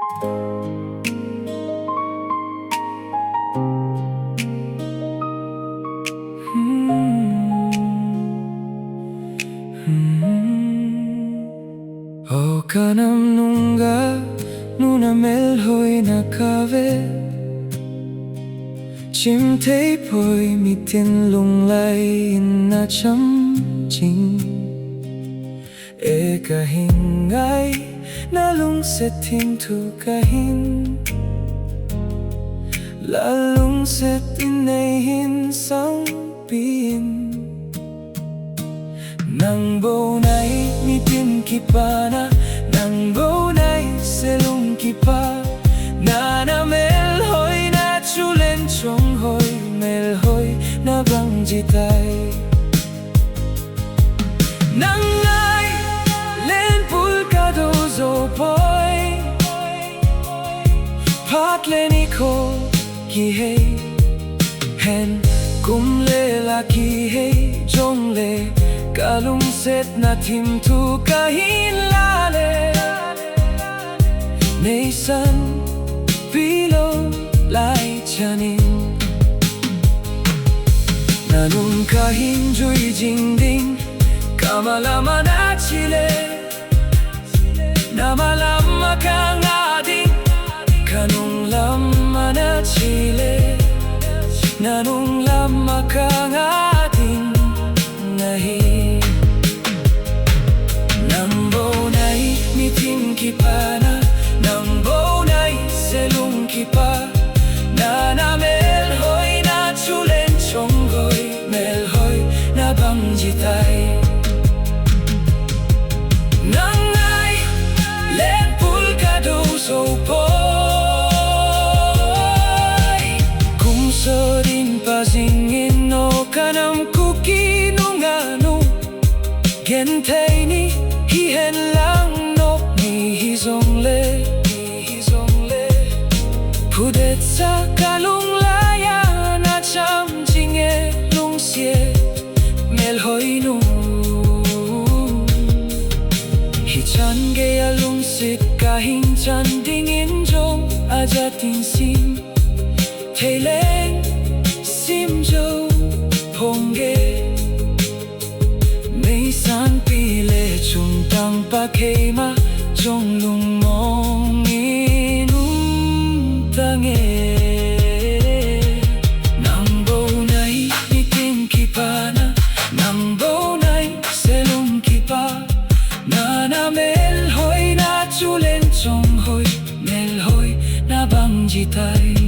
O kanam nunga nuna mel hoi na kave chim thấy poi mitin lung lai in na chăm chinh e ka hingai na lung se ting thu ka hin la lung se tin nei hin sang pin Nangbou này mitin kipana Nangbou này se lung kipa na mel hoi na chu lên trong hoi mel hoi na băng di tay nang ai lên pulkado zo poi pat lên iko ki hey hen kum le la ki hey jong le kalung set na tim tu kahin lale nei san pilo lai chanin nanung kahin jui jing ding kamalama na chile namalama kang ading kanung lama na chile nanung lama kang ading nahi mitin kipana Nangbou này se lung kipa na mel hoi na chu lên trong goi mel hoi na băng di tay nang ai lên pulkado zo poi kum so din pa zingin no kanam kuki nunga nu gen thay ni hi hen lang Hizong le Pudet sa kalung laya na cham jinge lung xie mel hoi nu Hi chan ge a lung sit ka hin chan ding in jong a ja tin sim Thei leng sim jo pong ge Mei san pi le chung tang pa kei ma trong lung mong inung tange Nangbou này mitin kipana Nangbou này se lung kipa na mel hoi na chu lên trong hoi mel hoi na băng di tay